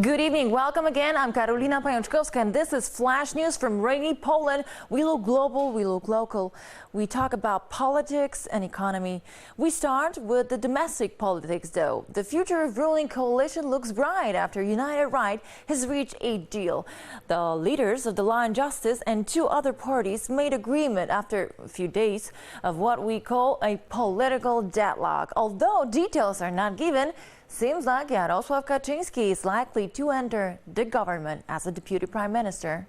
Good evening. Welcome again. I'm Karolina Pajączkowska, and this is Flash News from rainy Poland. We look global, we look local. We talk about politics and economy. We start with the domestic politics, though. The future of ruling coalition looks bright after United Right has reached a deal. The leaders of the Law and Justice and two other parties made agreement after a few days of what we call a political deadlock. Although details are not given, seems like Jarosław Kaczyński is likely to enter the government as a deputy prime minister.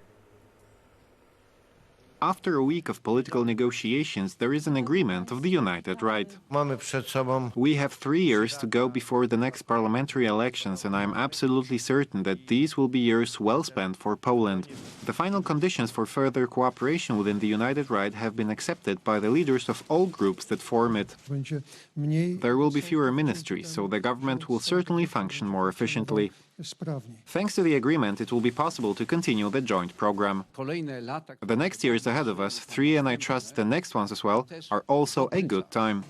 After a week of political negotiations, there is an agreement of the United Right. We have 3 years to go before the next parliamentary elections, and I am absolutely certain that these will be years well spent for Poland. The final conditions for further cooperation within the United Right have been accepted by the leaders of all groups that form it. There will be fewer ministries, so the government will certainly function more efficiently. Thanks to the agreement, it will be possible to continue the joint program. The next years ahead of us, 3 and I trust the next ones as well, are also a good time.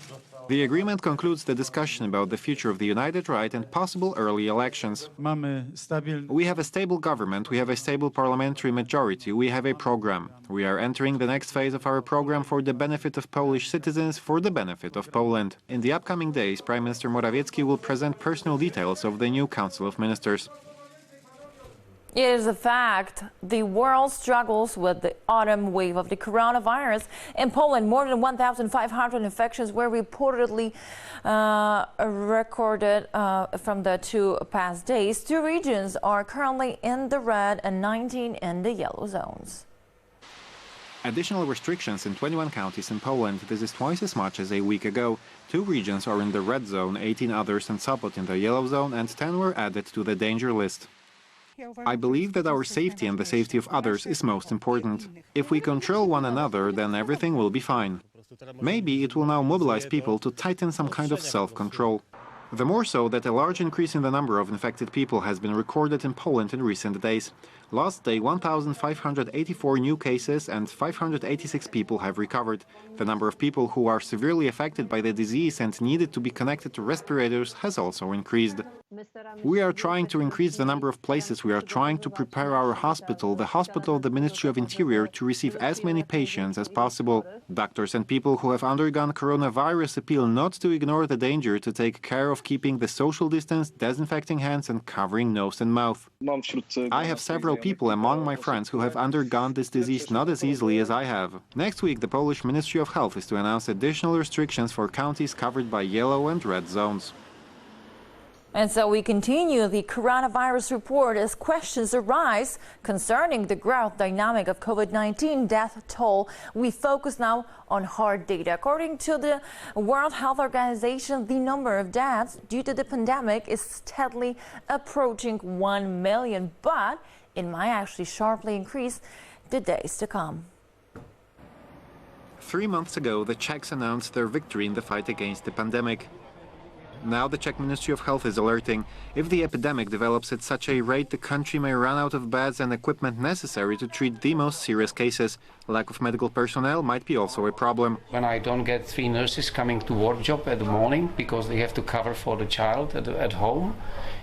The agreement concludes the discussion about the future of the United Right and possible early elections. We have a stable government, we have a stable parliamentary majority, we have a program. We are entering the next phase of our program for the benefit of Polish citizens, for the benefit of Poland. In the upcoming days, Prime Minister Morawiecki will present personal details of the new Council of Ministers. It is a fact. The world struggles with the autumn wave of the coronavirus. In Poland, more than 1,500 infections were reportedly recorded from the 2 past days. 2 regions are currently in the red and 19 in the yellow zones. Additional restrictions in 21 counties in Poland. This is twice as much as a week ago. 2 regions are in the red zone, 18 others and Sopot in the yellow zone, and 10 were added to the danger list. I believe that our safety and the safety of others is most important. If we control one another, then everything will be fine. Maybe it will now mobilize people to tighten some kind of self-control. The more so that a large increase in the number of infected people has been recorded in Poland in recent days. Last day, 1,584 new cases and 586 people have recovered. The number of people who are severely affected by the disease and needed to be connected to respirators has also increased. We are trying to increase the number of places. We are trying to prepare our hospital, the hospital of the Ministry of Interior, to receive as many patients as possible. Doctors and people who have undergone coronavirus appeal not to ignore the danger, to take care of keeping the social distance, disinfecting hands and covering nose and mouth. I have several people among my friends who have undergone this disease not as easily as I have. Next week, the Polish Ministry of Health is to announce additional restrictions for counties covered by yellow and red zones. And so we continue the coronavirus report as questions arise concerning the growth dynamic of COVID-19 death toll. We focus now on hard data. According to the World Health Organization, the number of deaths due to the pandemic is steadily approaching 1 million, but it might actually sharply increase the days to come. 3 months ago, the Czechs announced their victory in the fight against the pandemic. Now the Czech Ministry of Health is alerting. If the epidemic develops at such a rate, the country may run out of beds and equipment necessary to treat the most serious cases. Lack of medical personnel might be also a problem. When I don't get 3 nurses coming to work job at the morning because they have to cover for the child at home,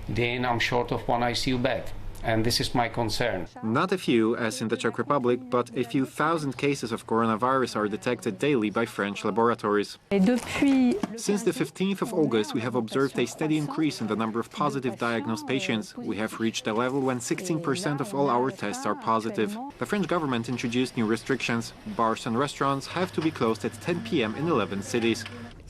then I'm short of 1 ICU bed. And this is my concern. Not a few, as in the Czech Republic, but a few thousand cases of coronavirus are detected daily by French laboratories. Since the 15th of August, we have observed a steady increase in the number of positive diagnosed patients. We have reached a level when 16% of all our tests are positive. The French government introduced new restrictions. Bars and restaurants have to be closed at 10 p.m. in 11 cities.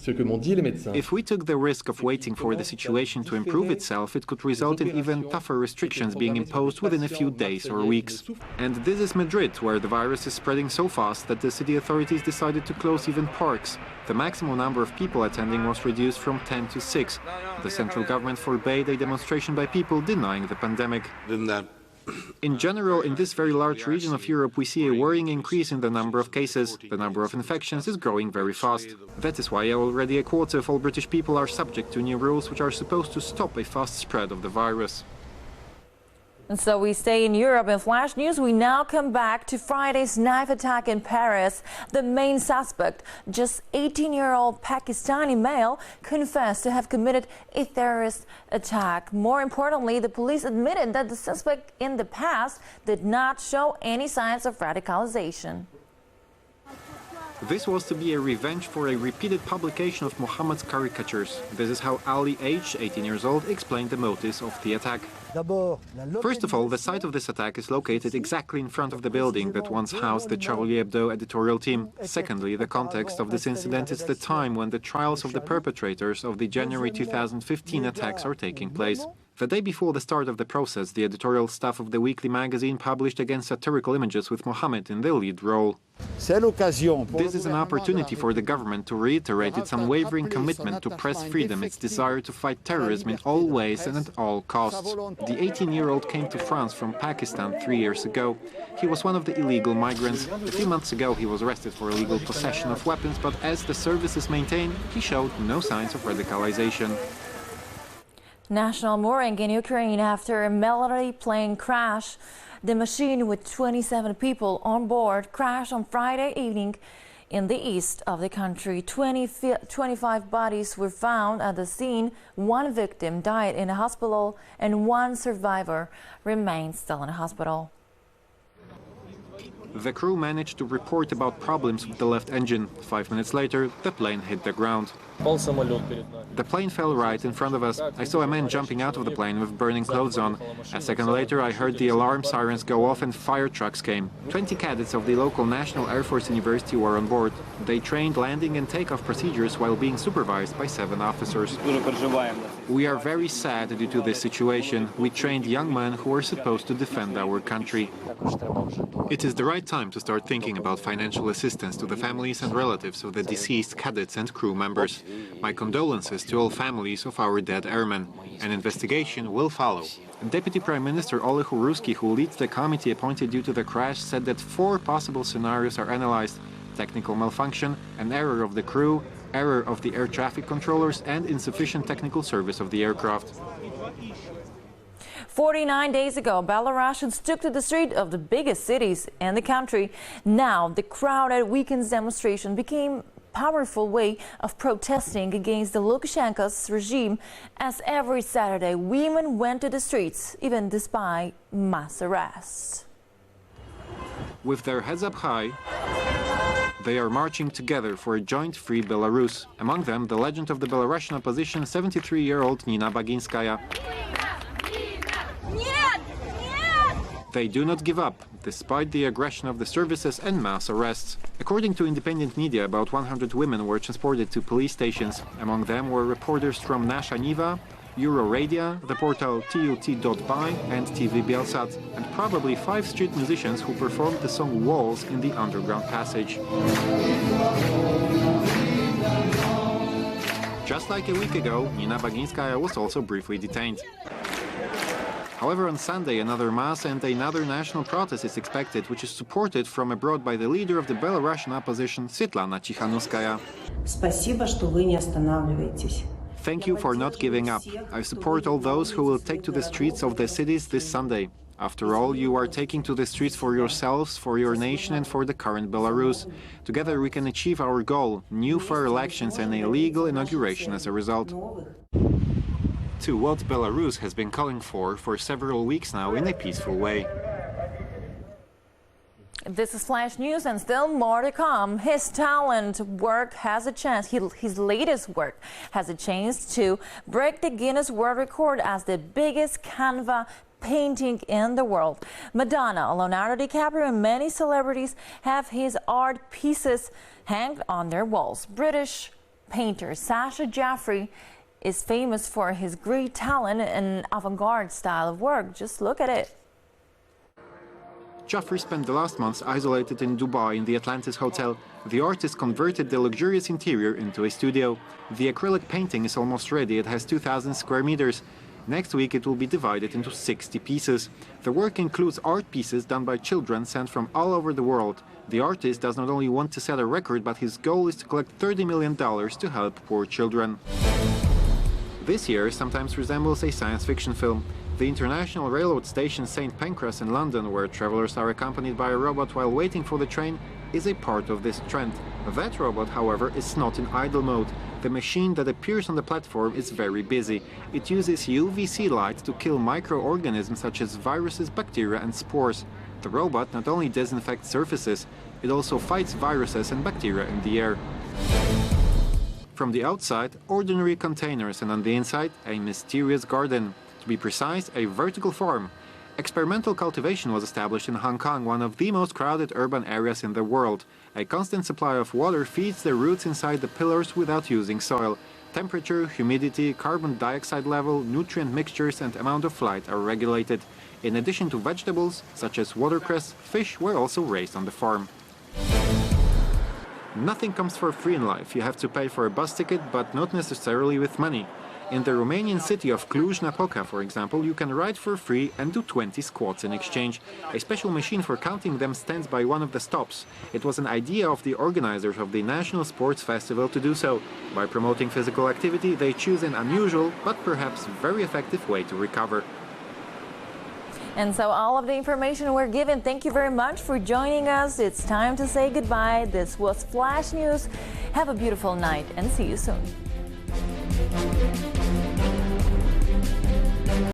If we took the risk of waiting for the situation to improve itself, it could result in even tougher restrictions being imposed within a few days or weeks. And this is Madrid, where the virus is spreading so fast that the city authorities decided to close even parks. The maximum number of people attending was reduced from 10 to 6. The central government forbade a demonstration by people denying the pandemic. In general, in this very large region of Europe, we see a worrying increase in the number of cases. The number of infections is growing very fast. That is why already a quarter of all British people are subject to new rules which are supposed to stop a fast spread of the virus. And so we stay in Europe. In Flash News, we now come back to Friday's knife attack in Paris. The main suspect, just 18-year-old Pakistani male, confessed to have committed a terrorist attack. More importantly, the police admitted that the suspect in the past did not show any signs of radicalization. This was to be a revenge for a repeated publication of Mohammed's caricatures. This is how Ali H., 18 years old, explained the motives of the attack. First of all, the site of this attack is located exactly in front of the building that once housed the Charlie Hebdo editorial team. Secondly, the context of this incident is the time when the trials of the perpetrators of the January 2015 attacks are taking place. The day before the start of the process, the editorial staff of the weekly magazine published again satirical images with Mohammed in the lead role. This is an opportunity for the government to reiterate its unwavering commitment to press freedom, its desire to fight terrorism in all ways and at all costs. The 18-year-old came to France from Pakistan 3 years ago. He was one of the illegal migrants. A few months ago he was arrested for illegal possession of weapons, but as the services maintain, he showed no signs of radicalization. National mourning in Ukraine after a military plane crash. The machine with 27 people on board crashed on Friday evening in the east of the country. 25 bodies were found at the scene. One victim died in a hospital and one survivor remains still in a hospital. The crew managed to report about problems with the left engine. 5 minutes later, the plane hit the ground. The plane fell right in front of us. I saw a man jumping out of the plane with burning clothes on. A second later, I heard the alarm sirens go off and fire trucks came. 20 cadets of the local National Air Force University were on board. They trained landing and takeoff procedures while being supervised by 7 officers. We are very sad due to this situation. We trained young men who were supposed to defend our country. It is the right time to start thinking about financial assistance to the families and relatives of the deceased cadets and crew members. My condolences to all families of our dead airmen. An investigation will follow. Deputy Prime Minister Oleh Uruski, who leads the committee appointed due to the crash, said that 4 possible scenarios are analyzed: technical malfunction, an error of the crew, error of the air traffic controllers, and insufficient technical service of the aircraft. 49 days ago, Belarusians took to the street of the biggest cities in the country. Now, the crowded weekend's demonstration became a powerful way of protesting against the Lukashenko's regime, as every Saturday women went to the streets, even despite mass arrests. With their heads up high, they are marching together for a joint free Belarus. Among them, the legend of the Belarusian opposition, 73-year-old Nina Baginskaya. They do not give up, despite the aggression of the services and mass arrests. According to independent media, about 100 women were transported to police stations. Among them were reporters from Nasha Niva, Euroradia, the portal tvp.info and TV Bielsat, and probably 5 street musicians who performed the song Walls in the underground passage. Just like a week ago, Nina Baginskaya was also briefly detained. However, on Sunday, another mass and another national protest is expected, which is supported from abroad by the leader of the Belarusian opposition, Svetlana Tikhanovskaya. Thank you for not giving up. I support all those who will take to the streets of the cities this Sunday. After all, you are taking to the streets for yourselves, for your nation and for the current Belarus. Together we can achieve our goal, new fair elections and a legal inauguration as a result. To what Belarus has been calling for several weeks now in a peaceful way. This is Flash News and still more to come. His talent work has a chance, his latest work has a chance to break the Guinness World Record as the biggest canvas painting in the world. Madonna, Leonardo DiCaprio and many celebrities have his art pieces hanged on their walls. British painter Sasha Jeffrey is famous for his great talent and avant-garde style of work. Just look at it. Joffrey spent the last months isolated in Dubai in the Atlantis Hotel. The artist converted the luxurious interior into a studio. The acrylic painting is almost ready. It has 2,000 square meters. Next week it will be divided into 60 pieces. The work includes art pieces done by children sent from all over the world. The artist does not only want to set a record, but his goal is to collect $30 million to help poor children. This year sometimes resembles a science fiction film. The International Railroad Station St. Pancras in London, where travelers are accompanied by a robot while waiting for the train, is a part of this trend. That robot, however, is not in idle mode. The machine that appears on the platform is very busy. It uses UVC light to kill microorganisms such as viruses, bacteria and spores. The robot not only disinfects surfaces, it also fights viruses and bacteria in the air. From the outside, ordinary containers, and on the inside, a mysterious garden. To be precise, a vertical farm. Experimental cultivation was established in Hong Kong, one of the most crowded urban areas in the world. A constant supply of water feeds the roots inside the pillars without using soil. Temperature, humidity, carbon dioxide level, nutrient mixtures and amount of light are regulated. In addition to vegetables, such as watercress, fish were also raised on the farm. Nothing comes for free in life. You have to pay for a bus ticket, but not necessarily with money. In the Romanian city of Cluj-Napoca, for example, you can ride for free and do 20 squats in exchange. A special machine for counting them stands by one of the stops. It was an idea of the organizers of the National Sports Festival to do so. By promoting physical activity, they choose an unusual, but perhaps very effective way to recover. And so all of the information we're given, thank you very much for joining us. It's time to say goodbye. This was Flash News. Have a beautiful night and see you soon.